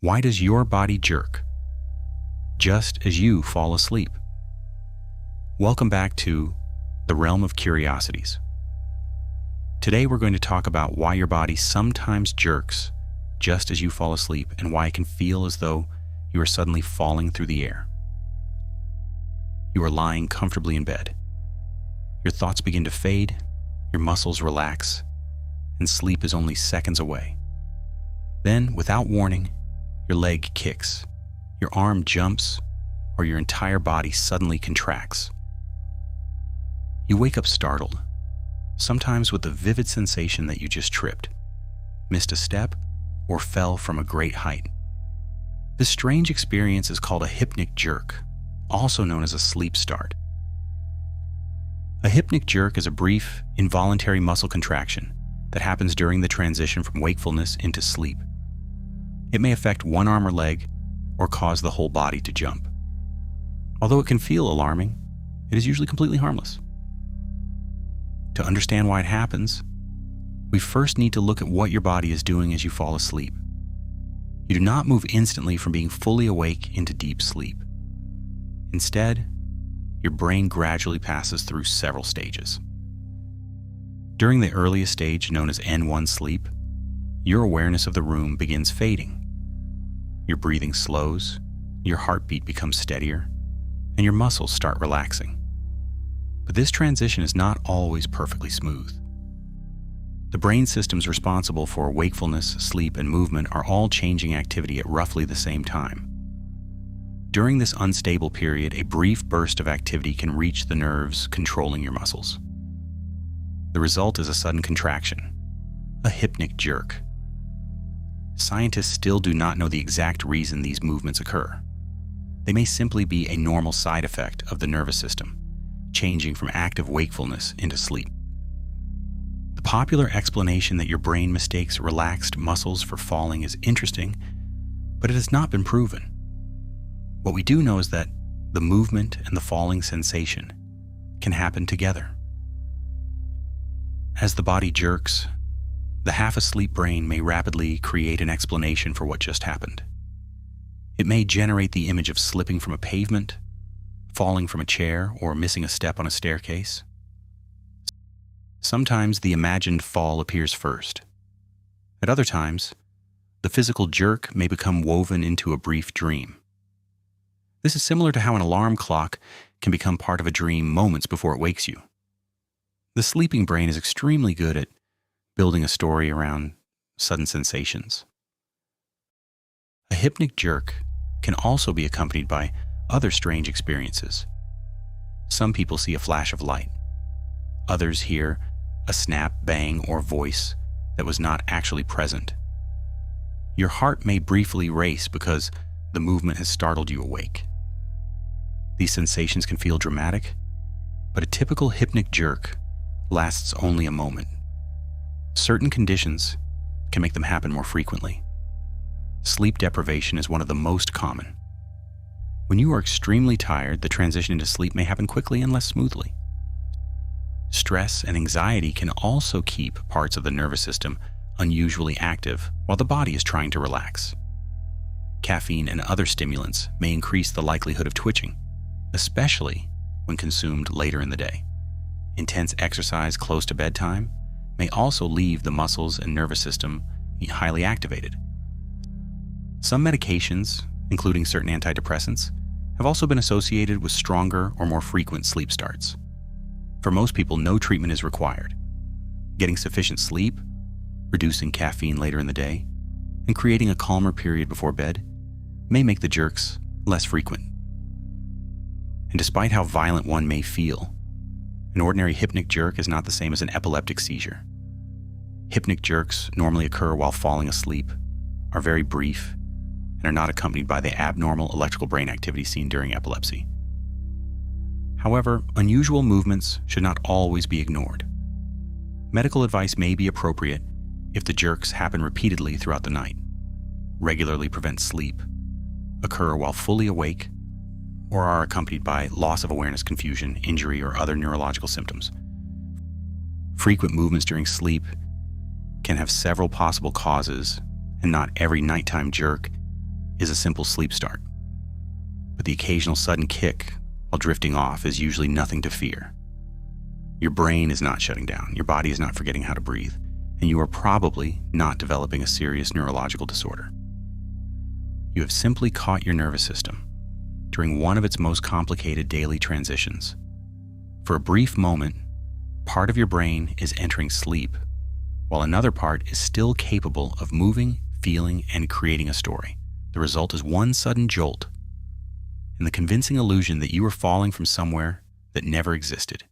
Why does your body jerk just as you fall asleep? Welcome back to the realm of curiosities. Today we're going to talk about why your body sometimes jerks just as you fall asleep and why it can feel as though you are suddenly falling through the air. You are lying comfortably in bed. Your thoughts begin to fade, your muscles relax, and sleep is only seconds away. Then, without warning, your leg kicks, your arm jumps, or your entire body suddenly contracts. You wake up startled, sometimes with the vivid sensation that you just tripped, missed a step, or fell from a great height. This strange experience is called a hypnic jerk, also known as a sleep start. A hypnic jerk is a brief, involuntary muscle contraction that happens during the transition from wakefulness into sleep. It may affect one arm or leg, or cause the whole body to jump. Although it can feel alarming, it is usually completely harmless. To understand why it happens, we first need to look at what your body is doing as you fall asleep. You do not move instantly from being fully awake into deep sleep. Instead, your brain gradually passes through several stages. During the earliest stage, known as N1 sleep, your awareness of the room begins fading. Your breathing slows, your heartbeat becomes steadier, and your muscles start relaxing. But this transition is not always perfectly smooth. The brain systems responsible for wakefulness, sleep, and movement are all changing activity at roughly the same time. During this unstable period, a brief burst of activity can reach the nerves controlling your muscles. The result is a sudden contraction, a hypnic jerk. Scientists still do not know the exact reason these movements occur. They may simply be a normal side effect of the nervous system, changing from active wakefulness into sleep. The popular explanation that your brain mistakes relaxed muscles for falling is interesting, but it has not been proven. What we do know is that the movement and the falling sensation can happen together. As the body jerks, the half-asleep brain may rapidly create an explanation for what just happened. It may generate the image of slipping from a pavement, falling from a chair, or missing a step on a staircase. Sometimes the imagined fall appears first. At other times, the physical jerk may become woven into a brief dream. This is similar to how an alarm clock can become part of a dream moments before it wakes you. The sleeping brain is extremely good at building a story around sudden sensations. A hypnic jerk can also be accompanied by other strange experiences. Some people see a flash of light. Others hear a snap, bang, or voice that was not actually present. Your heart may briefly race because the movement has startled you awake. These sensations can feel dramatic, but a typical hypnic jerk lasts only a moment. Certain conditions can make them happen more frequently. Sleep deprivation is one of the most common. When you are extremely tired, the transition into sleep may happen quickly and less smoothly. Stress and anxiety can also keep parts of the nervous system unusually active while the body is trying to relax. Caffeine and other stimulants may increase the likelihood of twitching, especially when consumed later in the day. Intense exercise close to bedtime may also leave the muscles and nervous system highly activated. Some medications, including certain antidepressants, have also been associated with stronger or more frequent sleep starts. For most people, no treatment is required. Getting sufficient sleep, reducing caffeine later in the day, and creating a calmer period before bed may make the jerks less frequent. And despite how violent one may feel, an ordinary hypnic jerk is not the same as an epileptic seizure. Hypnic jerks normally occur while falling asleep, are very brief, and are not accompanied by the abnormal electrical brain activity seen during epilepsy. However, unusual movements should not always be ignored. Medical advice may be appropriate if the jerks happen repeatedly throughout the night, regularly prevent sleep, occur while fully awake, or are accompanied by loss of awareness, confusion, injury, or other neurological symptoms. Frequent movements during sleep can have several possible causes, and not every nighttime jerk is a simple sleep start. But the occasional sudden kick while drifting off is usually nothing to fear. Your brain is not shutting down, your body is not forgetting how to breathe, and you are probably not developing a serious neurological disorder. You have simply caught your nervous system during one of its most complicated daily transitions. For a brief moment, part of your brain is entering sleep, while another part is still capable of moving, feeling, and creating a story. The result is one sudden jolt, and the convincing illusion that you are falling from somewhere that never existed.